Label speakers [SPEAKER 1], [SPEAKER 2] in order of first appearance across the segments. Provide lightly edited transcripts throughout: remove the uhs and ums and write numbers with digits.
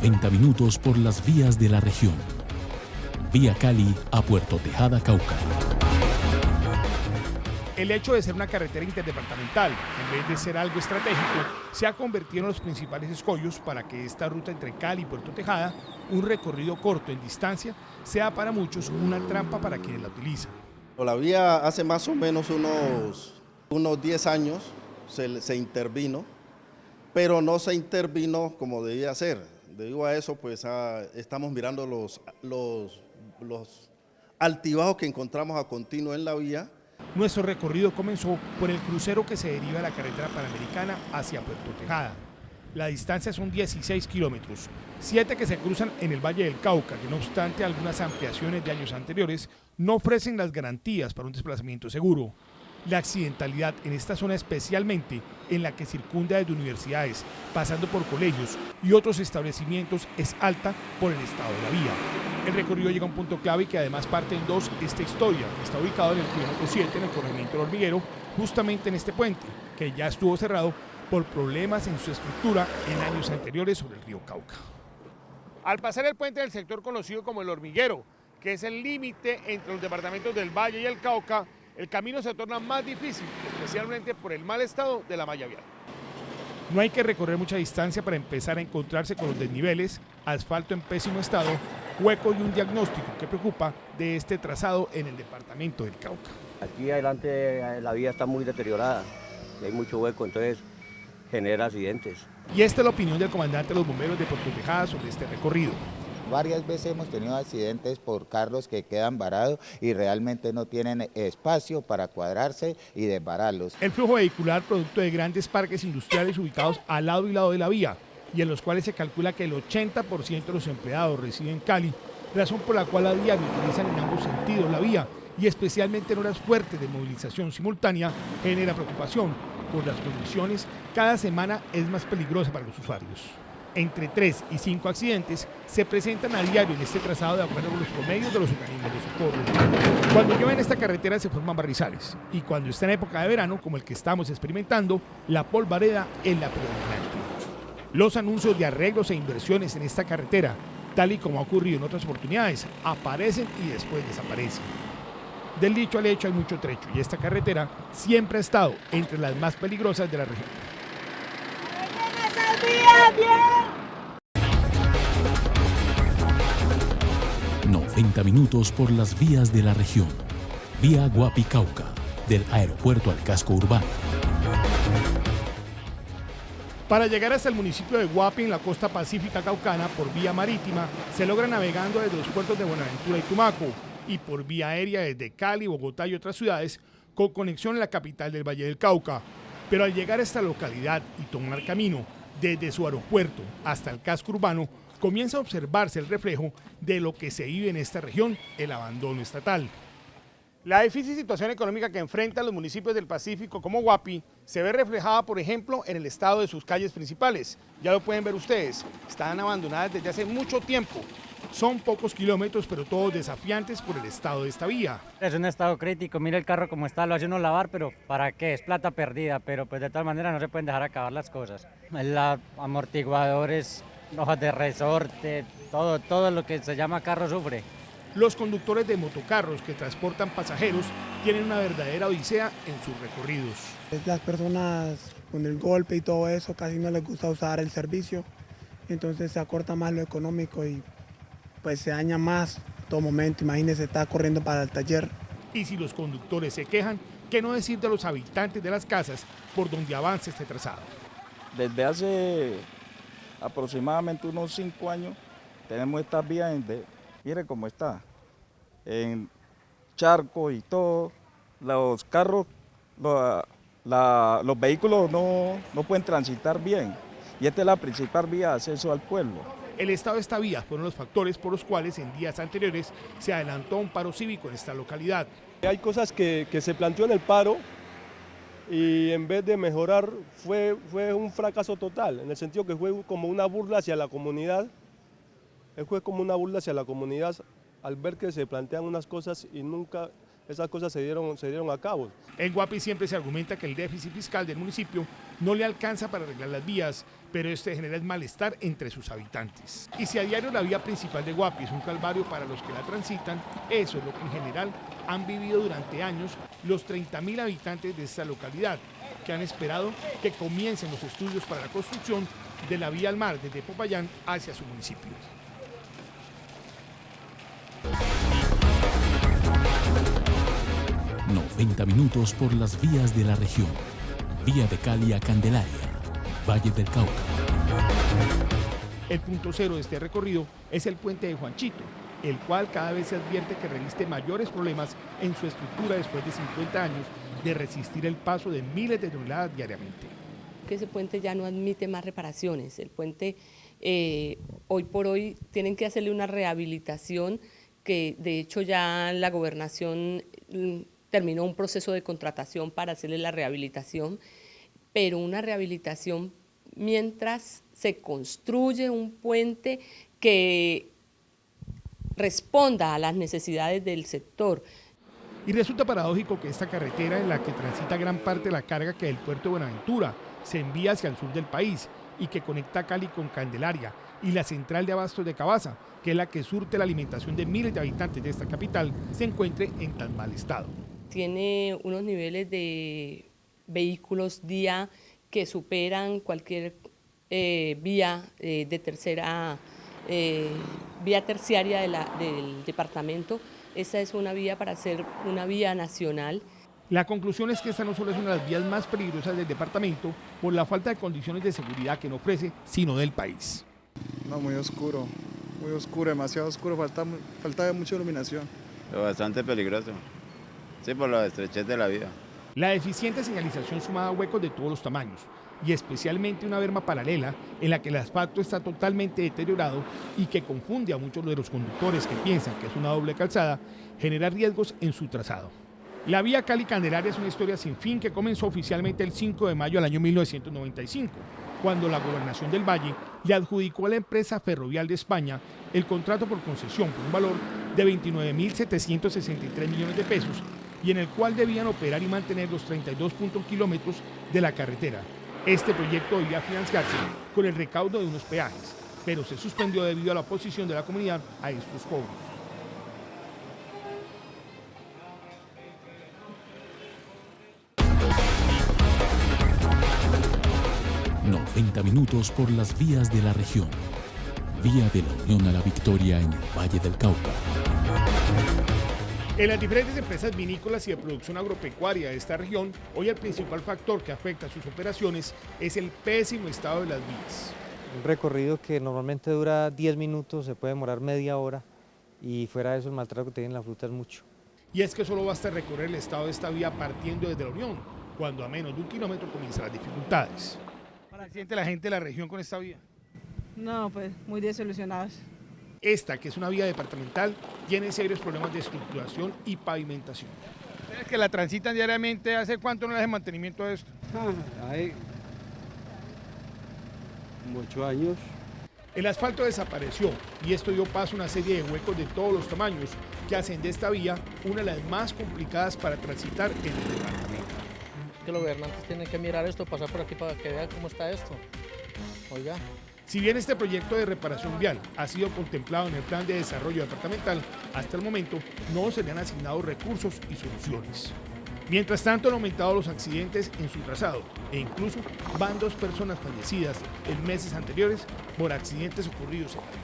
[SPEAKER 1] 90 minutos por las vías de la región. Vía Cali a Puerto Tejada, Cauca.
[SPEAKER 2] El hecho de ser una carretera interdepartamental, en vez de ser algo estratégico, se ha convertido en los principales escollos para que esta ruta entre Cali y Puerto Tejada, un recorrido corto en distancia, sea para muchos una trampa para quienes la utilizan.
[SPEAKER 3] La vía hace más o menos unos 10 años se intervino, pero no se intervino como debía ser. Debido a eso, pues estamos mirando los altibajos que encontramos a continuo en la vía.
[SPEAKER 2] Nuestro recorrido comenzó por el crucero que se deriva de la carretera panamericana hacia Puerto Tejada. La distancia son 16 kilómetros, 7 que se cruzan en el Valle del Cauca, que no obstante algunas ampliaciones de años anteriores no ofrecen las garantías para un desplazamiento seguro. La accidentalidad en esta zona, especialmente en la que circunda desde universidades, pasando por colegios y otros establecimientos, es alta por el estado de la vía. El recorrido llega a un punto clave que además parte en dos esta historia, que está ubicado en el kilómetro 7, en el corregimiento del Hormiguero, justamente en este puente, que ya estuvo cerrado por problemas en su estructura en años anteriores sobre el río Cauca. Al pasar el puente del sector conocido como el Hormiguero, que es el límite entre los departamentos del Valle y el Cauca, el camino se torna más difícil, especialmente por el mal estado de la malla vial. No hay que recorrer mucha distancia para empezar a encontrarse con los desniveles, asfalto en pésimo estado, hueco y un diagnóstico que preocupa de este trazado en el departamento del Cauca.
[SPEAKER 4] Aquí adelante la vía está muy deteriorada, hay mucho hueco, entonces genera accidentes.
[SPEAKER 2] Y esta es la opinión del comandante de los bomberos de Puerto Tejada sobre este recorrido.
[SPEAKER 5] Varias veces hemos tenido accidentes por carros que quedan varados y realmente no tienen espacio para cuadrarse y desbararlos.
[SPEAKER 2] El flujo vehicular, producto de grandes parques industriales ubicados al lado y lado de la vía, y en los cuales se calcula que el 80% de los empleados residen en Cali, razón por la cual a diario utilizan en ambos sentidos la vía, y especialmente en horas fuertes de movilización simultánea, genera preocupación por las condiciones. Cada semana es más peligrosa para los usuarios. Entre 3 y 5 accidentes se presentan a diario en este trazado de acuerdo con los promedios de los organismos de socorro. Cuando llueve en esta carretera se forman barrizales y cuando está en época de verano, como el que estamos experimentando, la polvareda es la predominante. Los anuncios de arreglos e inversiones en esta carretera, tal y como ha ocurrido en otras oportunidades, aparecen y después desaparecen. Del dicho al hecho hay mucho trecho y esta carretera siempre ha estado entre las más peligrosas de la región.
[SPEAKER 1] 90 minutos por las vías de la región. Vía Guapi, Cauca, del aeropuerto al casco urbano.
[SPEAKER 2] Para llegar hasta el municipio de Guapi, en la costa pacífica caucana, por vía marítima, se logra navegando desde los puertos de Buenaventura y Tumaco, y por vía aérea desde Cali, Bogotá y otras ciudades, con conexión en la capital del Valle del Cauca. Pero al llegar a esta localidad y tomar camino desde su aeropuerto hasta el casco urbano, comienza a observarse el reflejo de lo que se vive en esta región, el abandono estatal. La difícil situación económica que enfrentan los municipios del Pacífico como Guapi se ve reflejada, por ejemplo, en el estado de sus calles principales. Ya lo pueden ver ustedes, están abandonadas desde hace mucho tiempo. Son pocos kilómetros, pero todos desafiantes por el estado de esta vía.
[SPEAKER 6] Es un estado crítico, mira el carro como está, lo hace uno lavar, pero ¿para qué? Es plata perdida, pero pues de todas maneras no se pueden dejar acabar las cosas. Amortiguadores, hojas de resorte, todo lo que se llama carro sufre.
[SPEAKER 2] Los conductores de motocarros que transportan pasajeros tienen una verdadera odisea en sus recorridos.
[SPEAKER 7] Las personas con el golpe y todo eso casi no les gusta usar el servicio, entonces se acorta más lo económico y pues se daña más en todo momento. Imagínense, está corriendo para el taller.
[SPEAKER 2] Y si los conductores se quejan, ¿qué no decir de los habitantes de las casas por donde avanza este trazado?
[SPEAKER 8] Desde hace aproximadamente unos 5 años tenemos estas vías, mire cómo está, en charco y todo, los carros, los vehículos no pueden transitar bien y esta es la principal vía de acceso al pueblo.
[SPEAKER 2] El estado de esta vía fueron los factores por los cuales en días anteriores se adelantó un paro cívico en esta localidad.
[SPEAKER 9] Hay cosas que se planteó en el paro y en vez de mejorar fue un fracaso total, en el sentido que fue como una burla hacia la comunidad. Fue como una burla hacia la comunidad al ver que se plantean unas cosas y nunca esas cosas se dieron a cabo.
[SPEAKER 2] En Guapi siempre se argumenta que el déficit fiscal del municipio no le alcanza para arreglar las vías, pero este genera el malestar entre sus habitantes. Y si a diario la vía principal de Guapi es un calvario para los que la transitan, eso es lo que en general han vivido durante años los 30.000 habitantes de esta localidad, que han esperado que comiencen los estudios para la construcción de la vía al mar desde Popayán hacia su municipio.
[SPEAKER 1] 90 minutos por las vías de la región. Vía de Cali a Candelaria, Valle del Cauca.
[SPEAKER 2] El punto cero de este recorrido es el puente de Juanchito, el cual cada vez se advierte que resiste mayores problemas en su estructura después de 50 años de resistir el paso de miles de toneladas diariamente.
[SPEAKER 10] Que ese puente ya no admite más reparaciones. El puente hoy por hoy tienen que hacerle una rehabilitación que de hecho ya la gobernación terminó un proceso de contratación para hacerle la rehabilitación, pero una rehabilitación mientras se construye un puente que responda a las necesidades del sector.
[SPEAKER 2] Y resulta paradójico que esta carretera en la que transita gran parte de la carga que del puerto de Buenaventura se envía hacia el sur del país y que conecta Cali con Candelaria y la central de abastos de Cabaza, que es la que surte la alimentación de miles de habitantes de esta capital, se encuentre en tan mal estado.
[SPEAKER 10] Tiene unos niveles de vehículos día que superan cualquier vía de tercera, vía terciaria del departamento. Esta es una vía para ser una vía nacional.
[SPEAKER 2] La conclusión es que esta no solo es una de las vías más peligrosas del departamento por la falta de condiciones de seguridad que no ofrece, sino del país.
[SPEAKER 11] No, muy oscuro, demasiado oscuro, falta de mucha iluminación.
[SPEAKER 12] Bastante peligroso, sí, por la estrechez de la vía.
[SPEAKER 2] La deficiente señalización sumada a huecos de todos los tamaños y especialmente una berma paralela en la que el asfalto está totalmente deteriorado y que confunde a muchos de los conductores que piensan que es una doble calzada, genera riesgos en su trazado. La vía Cali-Candelaria es una historia sin fin que comenzó oficialmente el 5 de mayo del año 1995, cuando la Gobernación del Valle le adjudicó a la empresa Ferrovial de España el contrato por concesión por un valor de 29.763 millones de pesos y en el cual debían operar y mantener los 32 kilómetros de la carretera. Este proyecto debía financiarse con el recaudo de unos peajes, pero se suspendió debido a la oposición de la comunidad a estos cobros.
[SPEAKER 1] ...90 minutos por las vías de la región. Vía de la Unión a la Victoria en el Valle del Cauca.
[SPEAKER 2] En las diferentes empresas vinícolas y de producción agropecuaria de esta región, hoy el principal factor que afecta a sus operaciones es el pésimo estado de las vías.
[SPEAKER 13] Un recorrido que normalmente dura 10 minutos, se puede demorar media hora y fuera de eso el maltrato que tienen la fruta es mucho.
[SPEAKER 2] Y es que solo basta recorrer el estado de esta vía partiendo desde la Unión, cuando a menos de 1 kilómetro comienzan las dificultades. ¿Para qué siente la gente de la región con esta vía?
[SPEAKER 14] No, pues muy desilusionados.
[SPEAKER 2] Esta, que es una vía departamental, tiene serios problemas de estructuración y pavimentación. ¿Ustedes que la transitan diariamente, hace cuánto no le hacen mantenimiento a esto?
[SPEAKER 15] Hay 8 años.
[SPEAKER 2] El asfalto desapareció y esto dio paso a una serie de huecos de todos los tamaños que hacen de esta vía una de las más complicadas para transitar en el departamento.
[SPEAKER 16] Que los gobernantes tienen que mirar esto, pasar por aquí para que vean cómo está esto. Oiga.
[SPEAKER 2] Si bien este proyecto de reparación vial ha sido contemplado en el plan de desarrollo departamental, hasta el momento no se le han asignado recursos y soluciones. Mientras tanto han aumentado los accidentes en su trazado e incluso van 2 personas fallecidas en meses anteriores por accidentes ocurridos en la vía.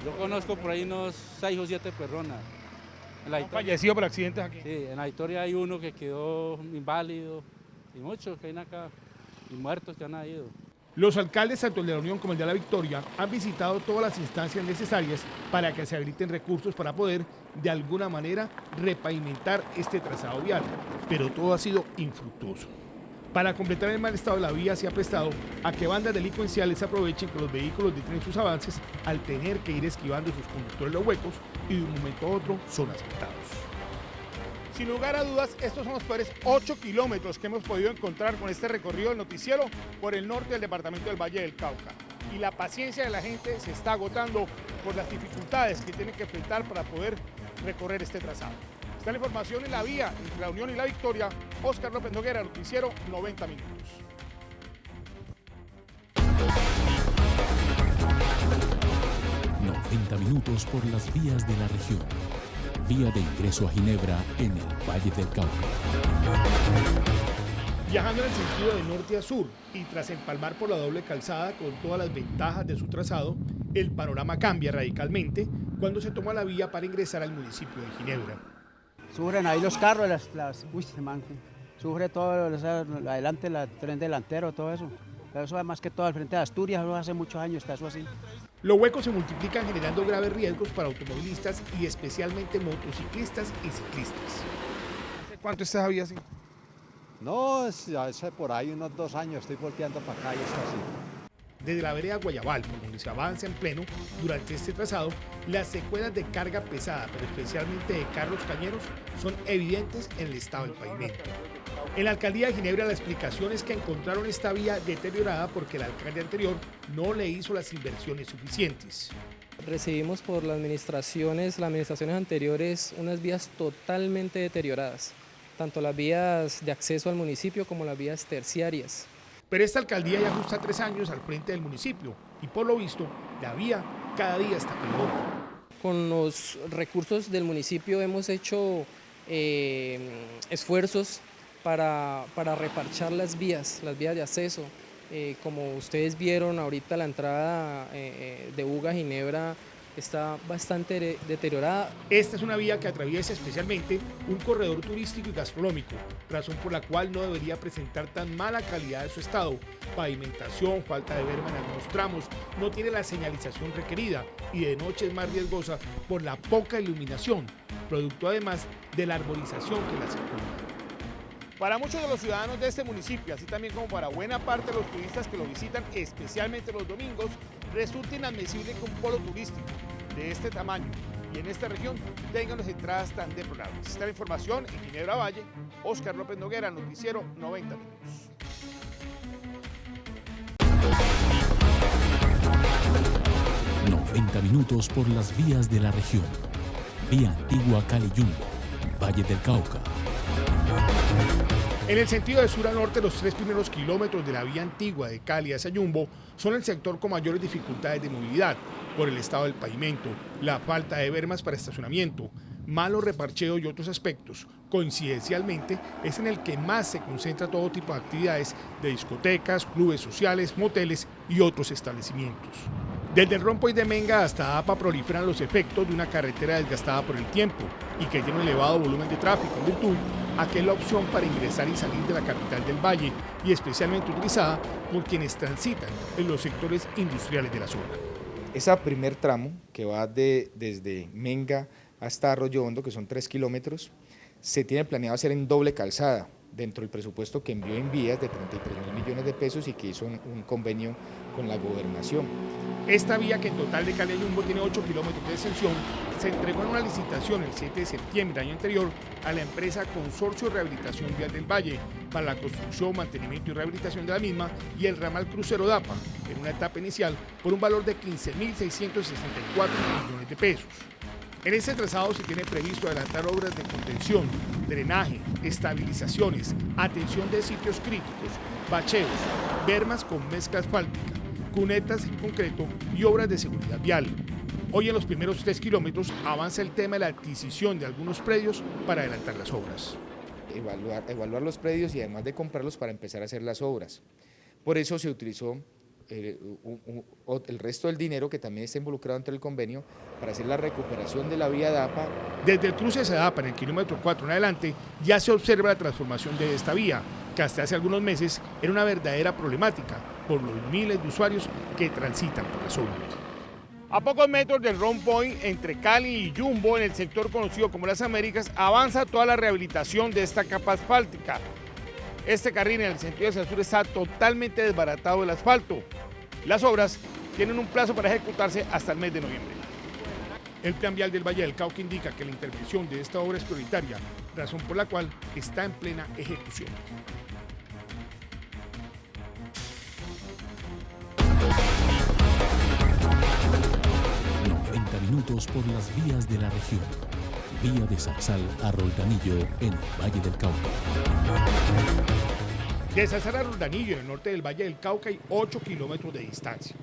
[SPEAKER 17] Yo conozco por ahí unos 6 o 7 personas.
[SPEAKER 2] ¿Han fallecido por accidentes aquí?
[SPEAKER 17] Sí, en la historia hay uno que quedó inválido y muchos que hay acá y muertos que han ido.
[SPEAKER 2] Los alcaldes, tanto el de la Unión como el de la Victoria, han visitado todas las instancias necesarias para que se habiliten recursos para poder, de alguna manera, repavimentar este trazado vial, pero todo ha sido infructuoso. Para completar el mal estado de la vía se ha prestado a que bandas delincuenciales aprovechen que los vehículos detienen sus avances al tener que ir esquivando sus conductores los huecos y de un momento a otro son asaltados. Sin lugar a dudas, estos son los peores 8 kilómetros que hemos podido encontrar con este recorrido del noticiero por el norte del departamento del Valle del Cauca. Y la paciencia de la gente se está agotando por las dificultades que tienen que enfrentar para poder recorrer este trazado. Esta es la información en la vía entre la Unión y la Victoria. Óscar López Noguera, noticiero 90 minutos.
[SPEAKER 1] Minutos por las vías de la región. Vía de ingreso a Ginebra en el Valle del Cauca.
[SPEAKER 2] Viajando en el sentido de norte a sur y tras empalmar por la doble calzada con todas las ventajas de su trazado, el panorama cambia radicalmente cuando se toma la vía para ingresar al municipio de Ginebra.
[SPEAKER 15] Sufren ahí los carros, sufre todo, adelante, el tren delantero, todo eso. Pero eso además que todo al frente de Asturias, eso hace muchos años está eso así.
[SPEAKER 2] Los huecos se multiplican generando graves riesgos para automovilistas y especialmente motociclistas y ciclistas. ¿Hace cuánto está esa vía así?
[SPEAKER 18] No, hace por ahí unos 2 años estoy volteando para acá y está así.
[SPEAKER 2] Desde la vereda Guayabal, por donde se avanza en pleno, durante este trazado, las secuelas de carga pesada, pero especialmente de carros cañeros, son evidentes en el estado del pavimento. En la alcaldía de Ginebra la explicación es que encontraron esta vía deteriorada porque el alcalde anterior no le hizo las inversiones suficientes.
[SPEAKER 19] Recibimos por las administraciones anteriores unas vías totalmente deterioradas, tanto las vías de acceso al municipio como las vías terciarias.
[SPEAKER 2] Pero esta alcaldía ya justa 3 años al frente del municipio y por lo visto la vía cada día está peor.
[SPEAKER 19] Con los recursos del municipio hemos hecho esfuerzos para reparchar las vías de acceso. Como ustedes vieron ahorita la entrada de Buga a Ginebra está bastante deteriorada.
[SPEAKER 2] Esta es una vía que atraviesa especialmente un corredor turístico y gastronómico, razón por la cual no debería presentar tan mala calidad de su estado. Pavimentación, falta de berma en algunos tramos, no tiene la señalización requerida y de noche es más riesgosa por la poca iluminación, producto además de la arborización que la circunda. Para muchos de los ciudadanos de este municipio, así también como para buena parte de los turistas que lo visitan, especialmente los domingos, resulta inadmisible que un polo turístico de este tamaño y en esta región tengan las entradas tan deplorables. Esta es la información en Ginebra Valle. Óscar López Noguera, noticiero 90 minutos.
[SPEAKER 1] Minutos por las vías de la región. Vía Antigua Cali-Yumbo, Valle del Cauca.
[SPEAKER 2] En el sentido de sur a norte, los 3 primeros kilómetros de la vía antigua de Cali hacia Yumbo son el sector con mayores dificultades de movilidad por el estado del pavimento, la falta de bermas para estacionamiento, malo reparcheo y otros aspectos. Coincidencialmente es en el que más se concentra todo tipo de actividades de discotecas, clubes sociales, moteles y otros establecimientos. Desde el Rompoy de Menga hasta APA proliferan los efectos de una carretera desgastada por el tiempo y que tiene un elevado volumen de tráfico en virtud a que es la opción para ingresar y salir de la capital del Valle y especialmente utilizada por quienes transitan en los sectores industriales de la zona.
[SPEAKER 20] Ese primer tramo que va desde Menga hasta Arroyo Hondo, que son 3 kilómetros, se tiene planeado hacer en doble calzada dentro del presupuesto que envió Invías de 33.000 millones de pesos y que hizo un convenio con la gobernación.
[SPEAKER 2] Esta vía, que en total de Cali a Yumbo tiene 8 kilómetros de extensión, se entregó en una licitación el 7 de septiembre del año anterior a la empresa Consorcio de Rehabilitación Vial del Valle para la construcción, mantenimiento y rehabilitación de la misma y el ramal crucero DAPA en una etapa inicial por un valor de 15.664 millones de pesos. En este trazado se tiene previsto adelantar obras de contención, drenaje, estabilizaciones, atención de sitios críticos, bacheos, bermas con mezcla asfáltica, cunetas en concreto y obras de seguridad vial. Hoy en los primeros 3 kilómetros avanza el tema de la adquisición de algunos predios para adelantar las obras.
[SPEAKER 20] Evaluar los predios y además de comprarlos para empezar a hacer las obras. Por eso se utilizó el resto del dinero que también está involucrado entre el convenio para hacer la recuperación de la vía DAPA.
[SPEAKER 2] Desde el cruce de Sedapa en el kilómetro 4 en adelante ya se observa la transformación de esta vía, que hasta hace algunos meses era una verdadera problemática por los miles de usuarios que transitan por la zona. A pocos metros del Rompoy, entre Cali y Yumbo, en el sector conocido como Las Américas, avanza toda la rehabilitación de esta capa asfáltica. Este carril en el sentido hacia el sur está totalmente desbaratado del asfalto. Las obras tienen un plazo para ejecutarse hasta el mes de noviembre. El Plan Vial del Valle del Cauca indica que la intervención de esta obra es prioritaria, razón por la cual está en plena ejecución.
[SPEAKER 1] Minutos por las vías de la región. vía de Zarzal a Roldanillo en el Valle del Cauca.
[SPEAKER 2] De Zarzal a Roldanillo, en el norte del Valle del Cauca, hay 8 kilómetros de distancia.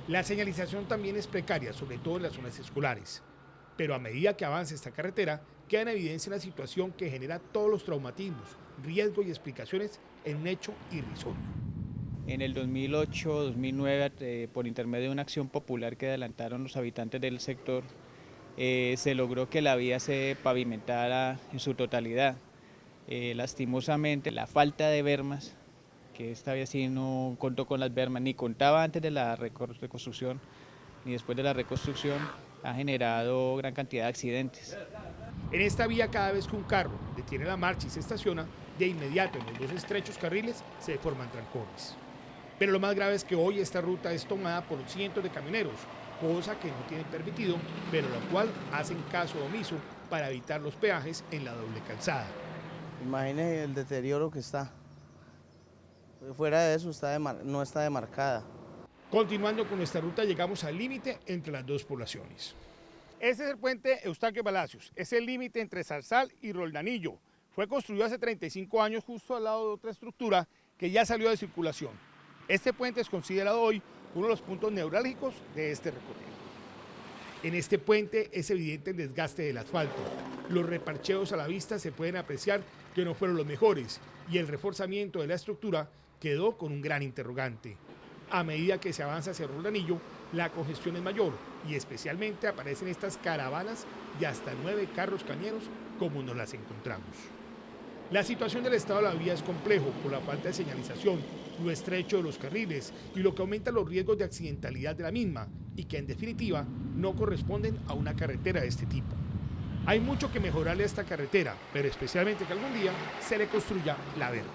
[SPEAKER 2] La señalización también es precaria, sobre todo en las zonas escolares. Pero a medida que avanza esta carretera, queda en evidencia una situación que genera todos los traumatismos, riesgos y explicaciones en un hecho irrisorio.
[SPEAKER 21] En el 2008-2009, por intermedio de una acción popular que adelantaron los habitantes del sector, se logró que la vía se pavimentara en su totalidad. Lastimosamente, la falta de bermas, que esta vía sí no contó con las bermas, ni contaba antes de la reconstrucción, ni después de la reconstrucción, ha generado gran cantidad de accidentes.
[SPEAKER 2] En esta vía, cada vez que un carro detiene la marcha y se estaciona, de inmediato en los dos estrechos carriles se forman trancones. Pero lo más grave es que hoy esta ruta es tomada por cientos de camioneros, cosa que no tienen permitido, pero la cual hacen caso omiso para evitar los peajes en la doble calzada.
[SPEAKER 22] Imagine el deterioro que está. Fuera de eso no está demarcada.
[SPEAKER 2] Continuando con nuestra ruta, llegamos al límite entre las dos poblaciones. Este es el puente Eustaquio Palacios, es el límite entre Zarzal y Roldanillo. Fue construido hace 35 años justo al lado de otra estructura que ya salió de circulación. Este puente es considerado hoy uno de los puntos neurálgicos de este recorrido. En este puente es evidente el desgaste del asfalto. Los reparcheos a la vista se pueden apreciar que no fueron los mejores y el reforzamiento de la estructura quedó con un gran interrogante. A medida que se avanza hacia Roldanillo, la congestión es mayor y especialmente aparecen estas caravanas de hasta 9 carros cañeros como nos las encontramos. La situación del estado de la vía es complejo por la falta de señalización, lo estrecho de los carriles y lo que aumenta los riesgos de accidentalidad de la misma y que en definitiva no corresponden a una carretera de este tipo. Hay mucho que mejorarle a esta carretera, pero especialmente que algún día se le construya la verga.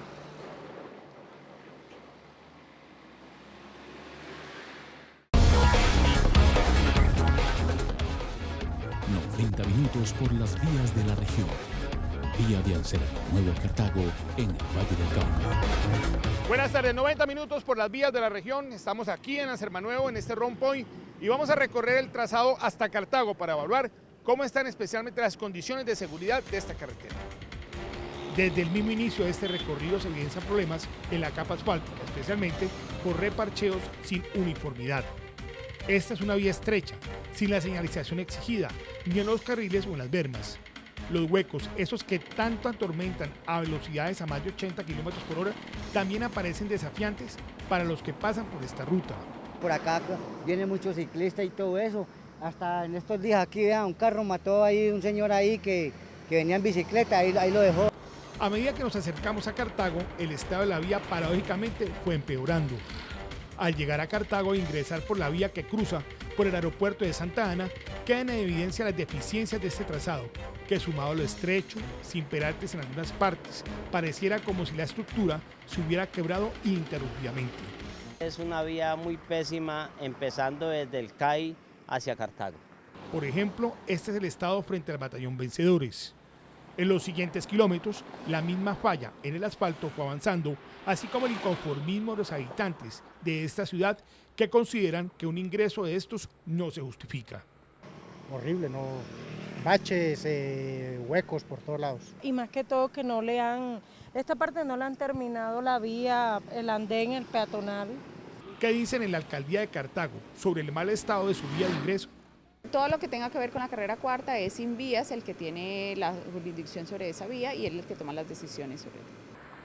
[SPEAKER 1] 90 minutos por las vías de la región. Vía de Ansermanuevo a Cartago en el Valle del Cauca.
[SPEAKER 2] Buenas tardes, 90 minutos por las vías de la región. Estamos aquí en Ansermanuevo, en este rompoint, y vamos a recorrer el trazado hasta Cartago para evaluar cómo están especialmente las condiciones de seguridad de esta carretera. Desde el mismo inicio de este recorrido se evidencian problemas en la capa asfáltica, especialmente por reparcheos sin uniformidad. Esta es una vía estrecha, sin la señalización exigida, ni en los carriles o en las bermas. Los huecos, esos que tanto atormentan a velocidades a más de 80 km/h, también aparecen desafiantes para los que pasan por esta ruta.
[SPEAKER 23] Por acá viene mucho ciclista y todo eso. Hasta en estos días aquí, vean, un carro mató ahí un señor ahí que venía en bicicleta, ahí lo dejó.
[SPEAKER 2] A medida que nos acercamos a Cartago, el estado de la vía paradójicamente fue empeorando. Al llegar a Cartago e ingresar por la vía que cruza por el aeropuerto de Santa Ana, quedan en evidencia las deficiencias de este trazado, que sumado a lo estrecho, sin peraltes en algunas partes, pareciera como si la estructura se hubiera quebrado ininterrumpidamente.
[SPEAKER 24] Es una vía muy pésima, empezando desde el CAI hacia Cartago.
[SPEAKER 2] Por ejemplo, este es el estado frente al batallón Vencedores. En los siguientes kilómetros, la misma falla en el asfalto fue avanzando, así como el inconformismo de los habitantes de esta ciudad que consideran que un ingreso de estos no se justifica.
[SPEAKER 25] Horrible, no, baches, huecos por todos lados.
[SPEAKER 26] Y más que todo que esta parte no le han terminado la vía, el andén, el peatonal.
[SPEAKER 2] ¿Qué dicen en la alcaldía de Cartago sobre el mal estado de su vía de ingreso?
[SPEAKER 27] Todo lo que tenga que ver con la carrera cuarta es Invías el que tiene la jurisdicción sobre esa vía y él es el que toma las decisiones sobre ella.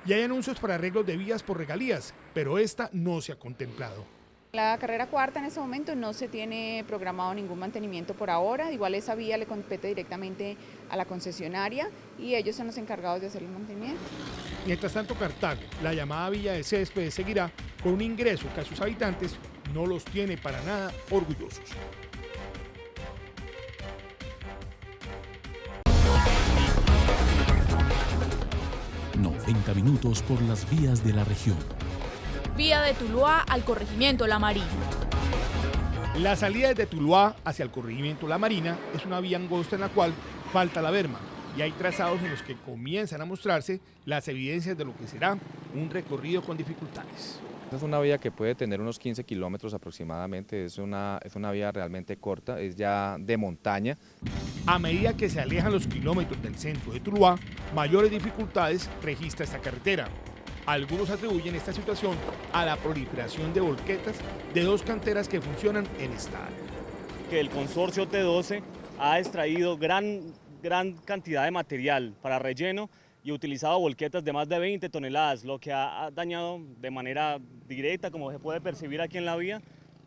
[SPEAKER 2] Y hay anuncios para arreglos de vías por regalías, pero esta no se ha contemplado.
[SPEAKER 27] La carrera cuarta en este momento no se tiene programado ningún mantenimiento por ahora, igual esa vía le compete directamente a la concesionaria y ellos son los encargados de hacer el mantenimiento.
[SPEAKER 2] Mientras tanto, Cartago, la llamada Villa de Céspedes, seguirá con un ingreso que a sus habitantes no los tiene para nada orgullosos.
[SPEAKER 1] ...90 minutos por las vías de la región.
[SPEAKER 28] Vía de Tuluá al corregimiento La Marina.
[SPEAKER 2] La salida desde Tuluá hacia el corregimiento La Marina es una vía angosta en la cual falta la berma y hay trazados en los que comienzan a mostrarse las evidencias de lo que será un recorrido con dificultades.
[SPEAKER 3] Es una vía que puede tener unos 15 kilómetros aproximadamente, es una vía realmente corta, es ya de montaña.
[SPEAKER 2] A medida que se alejan los kilómetros del centro de Tuluá, mayores dificultades registra esta carretera. Algunos atribuyen esta situación a la proliferación de volquetas de dos canteras que funcionan en esta área.
[SPEAKER 4] Que el consorcio T12 ha extraído gran cantidad de material para relleno y utilizado volquetas de más de 20 toneladas, lo que ha dañado de manera directa, como se puede percibir aquí en la vía,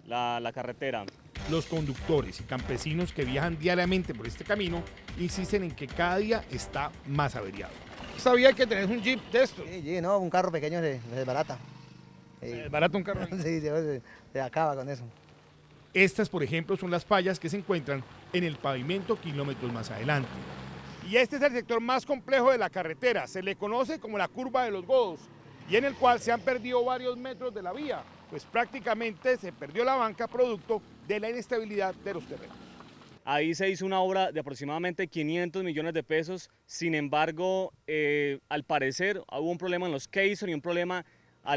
[SPEAKER 4] la carretera.
[SPEAKER 2] Los conductores y campesinos que viajan diariamente por este camino insisten en que cada día está más averiado. ¿Sabía que tenés un jeep de esto?
[SPEAKER 22] Sí, no, un carro pequeño se desbarata.
[SPEAKER 2] ¿Se desbarata un carro?
[SPEAKER 22] Sí, se acaba con eso.
[SPEAKER 2] Estas, por ejemplo, son las fallas que se encuentran en el pavimento kilómetros más adelante. Y este es el sector más complejo de la carretera, se le conoce como la curva de los Godos, y en el cual se han perdido varios metros de la vía, pues prácticamente se perdió la banca producto de la inestabilidad de los terrenos.
[SPEAKER 4] Ahí se hizo una obra de aproximadamente 500 millones de pesos, sin embargo, al parecer hubo un problema en los caissons y un problema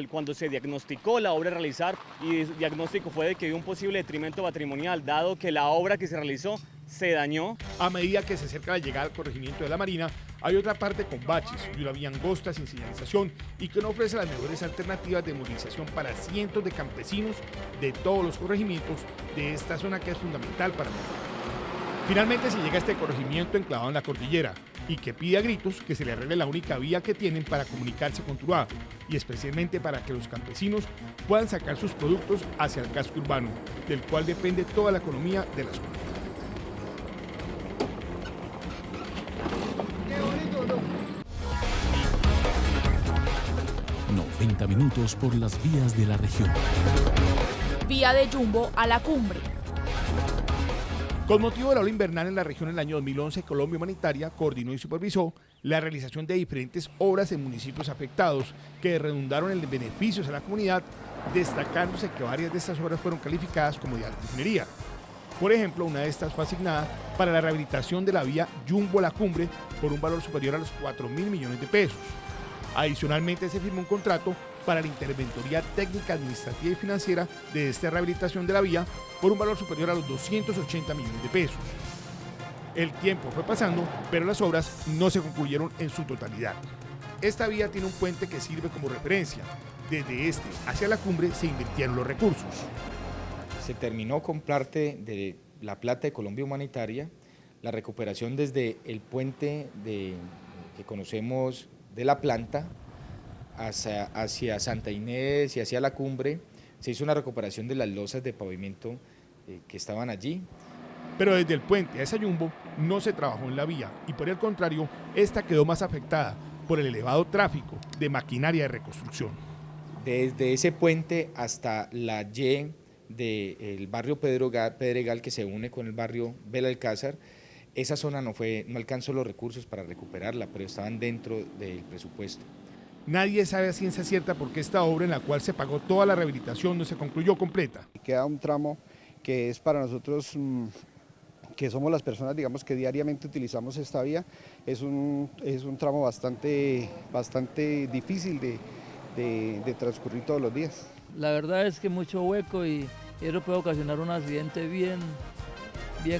[SPEAKER 4] cuando se diagnosticó la obra a realizar, y el diagnóstico fue de que había un posible detrimento patrimonial, dado que la obra que se realizó se dañó.
[SPEAKER 2] A medida que se acerca la llegada al corregimiento de La Marina, hay otra parte con baches y una vía angosta sin señalización y que no ofrece las mejores alternativas de movilización para cientos de campesinos de todos los corregimientos de esta zona que es fundamental para nosotros. Finalmente se llega a este corregimiento enclavado en la cordillera y que pide a gritos que se le arregle la única vía que tienen para comunicarse con Tuluá y especialmente para que los campesinos puedan sacar sus productos hacia el casco urbano, del cual depende toda la economía de la zona.
[SPEAKER 1] 90 minutos por las vías de la región.
[SPEAKER 28] Vía de Jumbo a la cumbre.
[SPEAKER 2] Con motivo de la ola invernal en la región en el año 2011, Colombia Humanitaria coordinó y supervisó la realización de diferentes obras en municipios afectados que redundaron en beneficios a la comunidad, destacándose que varias de estas obras fueron calificadas como de alta ingeniería. Por ejemplo, una de estas fue asignada para la rehabilitación de la vía Jumbo a la cumbre por un valor superior a los 4.000 millones de pesos. Adicionalmente, se firmó un contrato para la interventoría técnica, administrativa y financiera de esta rehabilitación de la vía por un valor superior a los 280 millones de pesos. El tiempo fue pasando, pero las obras no se concluyeron en su totalidad. Esta vía tiene un puente que sirve como referencia. Desde este hacia la cumbre se invirtieron los recursos.
[SPEAKER 20] Se terminó con parte de la plata de Colombia Humanitaria, la recuperación desde el puente que conocemos de la planta hacia Santa Inés y hacia la cumbre. Se hizo una recuperación de las losas de pavimento que estaban allí.
[SPEAKER 2] Pero desde el puente a esa Jumbo no se trabajó en la vía y por el contrario, esta quedó más afectada por el elevado tráfico de maquinaria de reconstrucción.
[SPEAKER 20] Desde ese puente hasta la Y del barrio Pedregal que se une con el barrio Belalcázar, esa zona no alcanzó los recursos para recuperarla, pero estaban dentro del presupuesto.
[SPEAKER 2] Nadie sabe a ciencia cierta por qué esta obra en la cual se pagó toda la rehabilitación no se concluyó completa.
[SPEAKER 5] Queda un tramo que es para nosotros, que somos las personas, digamos, que diariamente utilizamos esta vía, es un tramo bastante difícil de transcurrir todos los días.
[SPEAKER 6] La verdad es que mucho hueco y eso puede ocasionar un accidente bien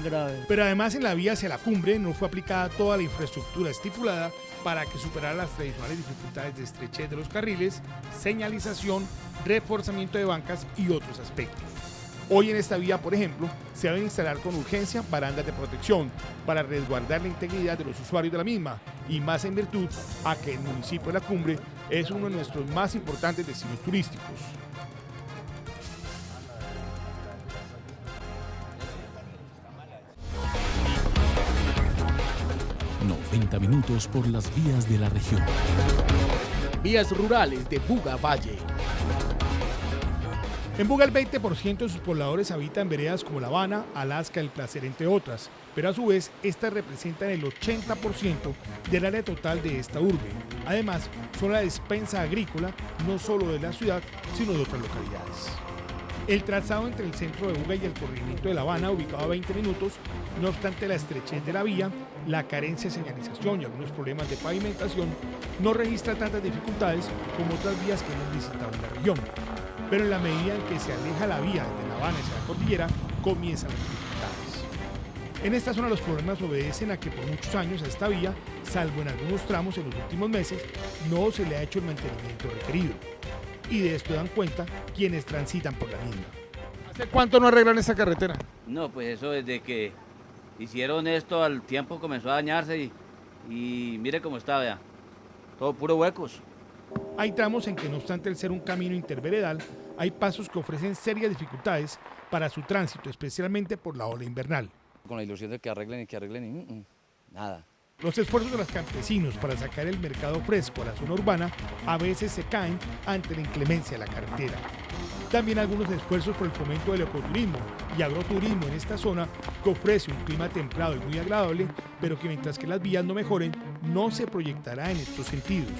[SPEAKER 6] grave.
[SPEAKER 2] Pero además en la vía hacia la cumbre no fue aplicada toda la infraestructura estipulada para que superara las tradicionales dificultades de estrechez de los carriles, señalización, reforzamiento de bancas y otros aspectos. Hoy en esta vía, por ejemplo, se deben instalar con urgencia barandas de protección para resguardar la integridad de los usuarios de la misma y más en virtud a que el municipio de La Cumbre es uno de nuestros más importantes destinos turísticos.
[SPEAKER 1] ...90 minutos por las vías de la región.
[SPEAKER 7] Vías rurales de Buga Valle.
[SPEAKER 2] En Buga el 20% de sus pobladores habita en veredas como La Habana, Alaska, El Placer, entre otras, pero a su vez estas representan el 80% del área total de esta urbe. Además, son la despensa agrícola no solo de la ciudad, sino de otras localidades. El trazado entre el centro de Buga y el corregimiento de La Habana, ubicado a 20 minutos, no obstante la estrechez de la vía, la carencia de señalización y algunos problemas de pavimentación, no registra tantas dificultades como otras vías que hemos visitado en la región. pero en la medida en que se aleja la vía de La Habana hacia la cordillera, comienzan las dificultades. En esta zona los problemas obedecen a que por muchos años a esta vía, salvo en algunos tramos en los últimos meses, no se le ha hecho el mantenimiento requerido. Y de esto dan cuenta quienes transitan por la misma. ¿Hace cuánto no arreglan esta carretera?
[SPEAKER 8] No, pues eso desde que hicieron esto al tiempo comenzó a dañarse y mire cómo está, vea, todo puro huecos.
[SPEAKER 2] Hay tramos en que no obstante el ser un camino interveredal, hay pasos que ofrecen serias dificultades para su tránsito, especialmente por la ola invernal.
[SPEAKER 8] Con la ilusión de que arreglen y nada.
[SPEAKER 2] Los esfuerzos de los campesinos para sacar el mercado fresco a la zona urbana a veces se caen ante la inclemencia de la carretera. También algunos esfuerzos por el fomento del ecoturismo y agroturismo en esta zona que ofrece un clima templado y muy agradable, pero que mientras que las vías no mejoren, no se proyectará en estos sentidos.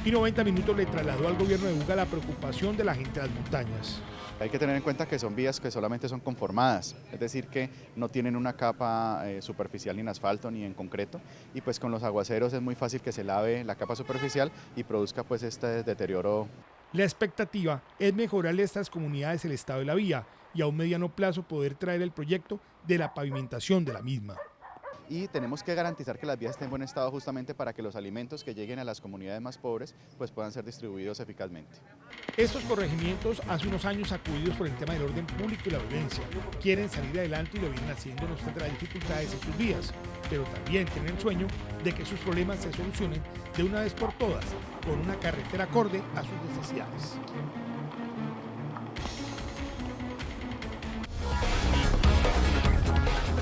[SPEAKER 2] Y 90 Minutos le trasladó al gobierno de Buga la preocupación de la gente de las montañas.
[SPEAKER 9] Hay que tener en cuenta que son vías que solamente son conformadas, es decir que no tienen una capa superficial ni en asfalto ni en concreto, y pues con los aguaceros es muy fácil que se lave la capa superficial y produzca pues este deterioro.
[SPEAKER 2] La expectativa es mejorarle a estas comunidades el estado de la vía y a un mediano plazo poder traer el proyecto de la pavimentación de la misma.
[SPEAKER 9] Y tenemos que garantizar que las vías estén en buen estado justamente para que los alimentos que lleguen a las comunidades más pobres pues puedan ser distribuidos eficazmente.
[SPEAKER 2] Estos corregimientos hace unos años sacudidos por el tema del orden público y la violencia. Quieren salir adelante y lo vienen haciendo no obstante las dificultades en sus vías, pero también tienen el sueño de que sus problemas se solucionen de una vez por todas con una carretera acorde a sus necesidades.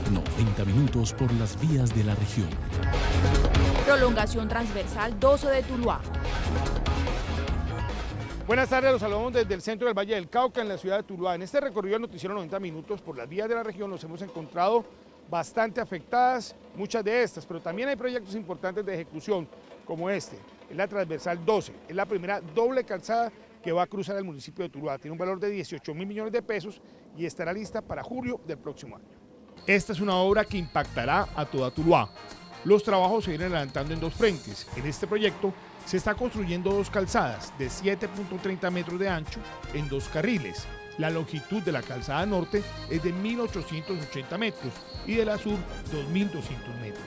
[SPEAKER 1] ...90 minutos por las vías de la región.
[SPEAKER 28] Prolongación transversal 12 de Tuluá.
[SPEAKER 2] Buenas tardes, los saludamos desde el centro del Valle del Cauca, en la ciudad de Tuluá. En este recorrido del noticiero 90 minutos por las vías de la región nos hemos encontrado bastante afectadas, muchas de estas, pero también hay proyectos importantes de ejecución, como este, es la transversal 12, es la primera doble calzada que va a cruzar el municipio de Tuluá. Tiene un valor de 18.000 millones de pesos y estará lista para julio del próximo año. Esta es una obra que impactará a toda Tuluá. Los trabajos se vienen adelantando en dos frentes. En este proyecto se está construyendo dos calzadas de 7.30 metros de ancho en dos carriles. La longitud de la calzada norte es de 1.880 metros y de la sur 2.200 metros.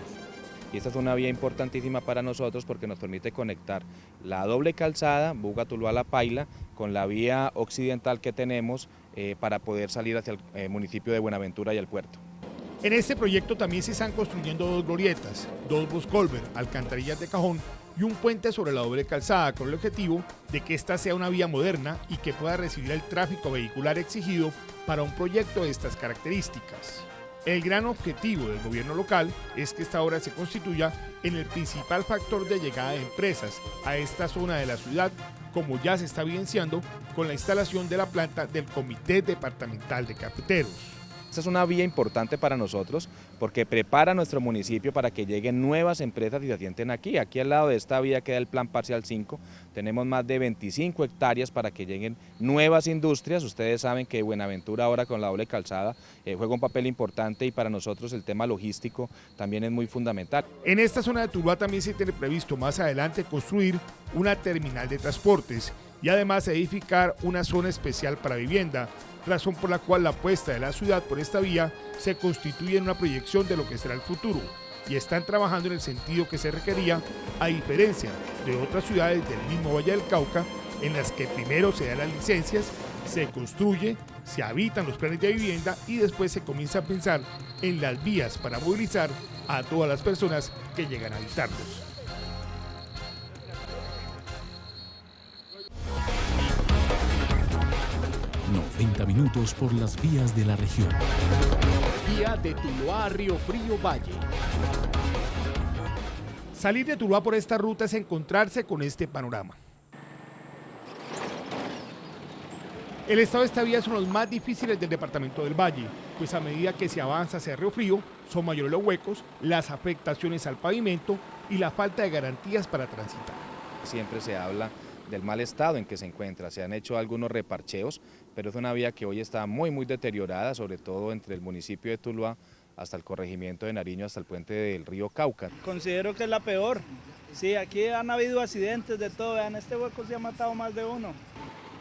[SPEAKER 3] Y esta es una vía importantísima para nosotros porque nos permite conectar la doble calzada Buga-Tuluá-La Paila con la vía occidental que tenemos para poder salir hacia el municipio de Buenaventura y el puerto.
[SPEAKER 2] En este proyecto también se están construyendo dos glorietas, dos boscolver, alcantarillas de cajón y un puente sobre la doble calzada con el objetivo de que esta sea una vía moderna y que pueda recibir el tráfico vehicular exigido para un proyecto de estas características. El gran objetivo del gobierno local es que esta obra se constituya en el principal factor de llegada de empresas a esta zona de la ciudad, como ya se está evidenciando con la instalación de la planta del Comité Departamental de Cafeteros.
[SPEAKER 3] Esta es una vía importante para nosotros porque prepara nuestro municipio para que lleguen nuevas empresas y se asienten aquí. Aquí al lado de esta vía queda el Plan Parcial 5, tenemos más de 25 hectáreas para que lleguen nuevas industrias. Ustedes saben que Buenaventura ahora con la doble calzada juega un papel importante y para nosotros el tema logístico también es muy fundamental.
[SPEAKER 2] En esta zona de Tuluá también se tiene previsto más adelante construir una terminal de transportes y además edificar una zona especial para vivienda, razón por la cual la apuesta de la ciudad por esta vía se constituye en una proyección de lo que será el futuro y están trabajando en el sentido que se requería, a diferencia de otras ciudades del mismo Valle del Cauca, en las que primero se dan las licencias, se construye, se habitan los planes de vivienda y después se comienza a pensar en las vías para movilizar a todas las personas que llegan a habitarlos.
[SPEAKER 1] ...90 minutos por las vías de la región.
[SPEAKER 7] Vía de Tuluá a Río Frío Valle.
[SPEAKER 2] Salir de Tuluá por esta ruta es encontrarse con este panorama. El estado de esta vía es uno de los más difíciles del departamento del Valle, pues a medida que se avanza hacia Río Frío, son mayores los huecos, las afectaciones al pavimento y la falta de garantías para transitar.
[SPEAKER 3] Siempre se habla del mal estado en que se encuentra, se han hecho algunos reparcheos, pero es una vía que hoy está muy deteriorada, sobre todo entre el municipio de Tuluá hasta el corregimiento de Nariño, hasta el puente del río Cauca.
[SPEAKER 22] Considero que es la peor. Sí, aquí han habido accidentes de todo, en este hueco se ha matado más de uno.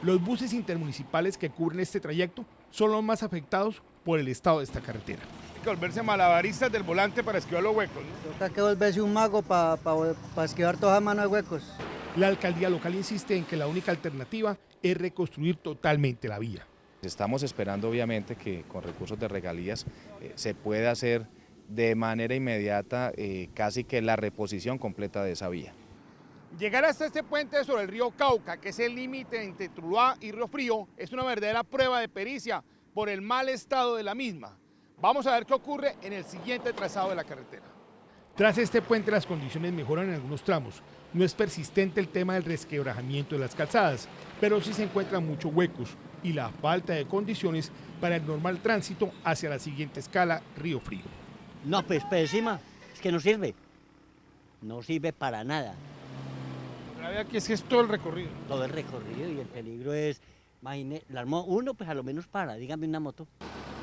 [SPEAKER 2] Los buses intermunicipales que cubren este trayecto son los más afectados por el estado de esta carretera. Hay que volverse malabaristas del volante para esquivar los huecos, ¿no?
[SPEAKER 23] Toca que volverse un mago para esquivar toda mano de huecos.
[SPEAKER 2] La alcaldía local insiste en que la única alternativa es reconstruir totalmente la vía.
[SPEAKER 3] Estamos esperando obviamente que con recursos de regalías se pueda hacer de manera inmediata casi que la reposición completa de esa vía.
[SPEAKER 2] Llegar hasta este puente sobre el río Cauca, que es el límite entre Tuluá y Río Frío, es una verdadera prueba de pericia por el mal estado de la misma. Vamos a ver qué ocurre en el siguiente trazado de la carretera. Tras este puente las condiciones mejoran en algunos tramos. No es persistente el tema del resquebrajamiento de las calzadas, pero sí se encuentran muchos huecos y la falta de condiciones para el normal tránsito hacia la siguiente escala, Río Frío.
[SPEAKER 23] No, pues pésima, es que no sirve para nada.
[SPEAKER 2] La verdad que es todo el recorrido.
[SPEAKER 23] Todo el recorrido y el peligro es, imagine, uno pues a lo menos para, dígame una moto.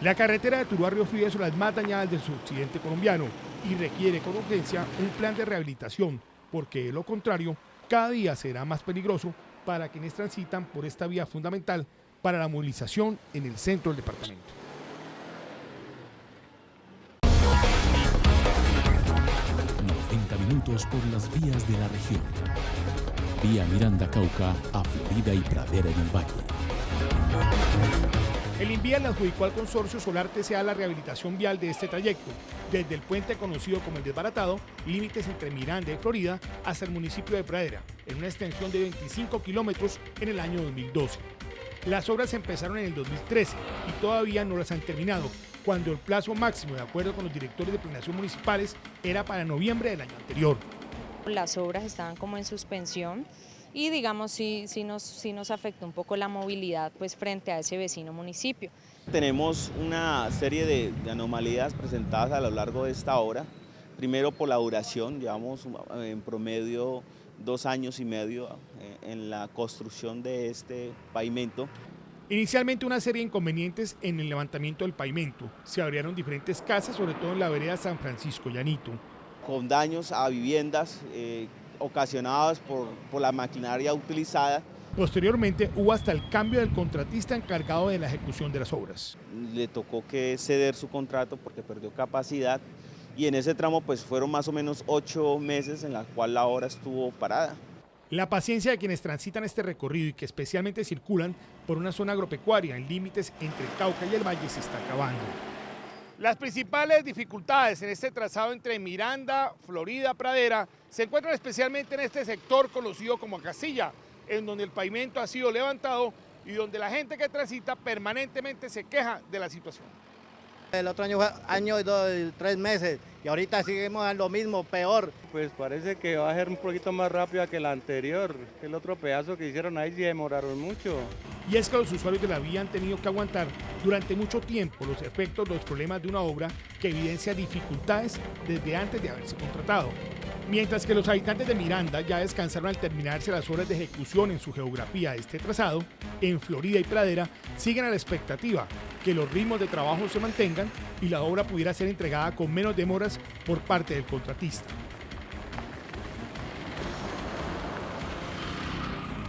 [SPEAKER 2] La carretera de Tuluá a Río Frío es una de las más dañadas del suroccidente colombiano y requiere con urgencia un plan de rehabilitación, porque de lo contrario, cada día será más peligroso para quienes transitan por esta vía fundamental para la movilización en el centro del departamento.
[SPEAKER 1] Minutos por las vías de la región. Vía Miranda-Cauca a Florida y Pradera en el Valle.
[SPEAKER 2] El INVIA le adjudicó al consorcio Solar TCA la rehabilitación vial de este trayecto, desde el puente conocido como el Desbaratado, límites entre Miranda y Florida, hasta el municipio de Pradera, en una extensión de 25 kilómetros en el año 2012. Las obras empezaron en el 2013 y todavía no las han terminado, cuando el plazo máximo, de acuerdo con los directores de planeación municipales, era para noviembre del año anterior.
[SPEAKER 10] Las obras estaban como en suspensión y digamos sí nos afectó un poco la movilidad pues frente a ese vecino municipio.
[SPEAKER 11] Tenemos una serie de anomalías presentadas a lo largo de esta obra. Primero por la duración, llevamos en promedio 2 años y medio en la construcción de este pavimento.
[SPEAKER 2] Inicialmente una serie de inconvenientes en el levantamiento del pavimento. Se abrieron diferentes casas, sobre todo en la vereda San Francisco Llanito.
[SPEAKER 11] Con daños a viviendas ocasionadas por la maquinaria utilizada.
[SPEAKER 2] Posteriormente hubo hasta el cambio del contratista encargado de la ejecución de las obras.
[SPEAKER 11] Le tocó que ceder su contrato porque perdió capacidad y en ese tramo pues fueron más o menos 8 meses en la cual la obra estuvo parada.
[SPEAKER 2] La paciencia de quienes transitan este recorrido y que especialmente circulan por una zona agropecuaria en límites entre Cauca y el Valle se está acabando. Las principales dificultades en este trazado entre Miranda, Florida, Pradera se encuentran especialmente en este sector conocido como Castilla, en donde el pavimento ha sido levantado y donde la gente que transita permanentemente se queja de la situación.
[SPEAKER 23] El otro año fue año y 3 meses y ahorita seguimos en lo mismo, peor.
[SPEAKER 12] Pues parece que va a ser un poquito más rápida que la anterior. El otro pedazo que hicieron ahí sí demoraron mucho.
[SPEAKER 2] Y es que los usuarios de la vía han tenido que aguantar durante mucho tiempo los efectos, los problemas de una obra que evidencia dificultades desde antes de haberse contratado. Mientras que los habitantes de Miranda ya descansaron al terminarse las obras de ejecución en su geografía de este trazado, en Florida y Pradera siguen a la expectativa que los ritmos de trabajo se mantengan y la obra pudiera ser entregada con menos demoras por parte del contratista.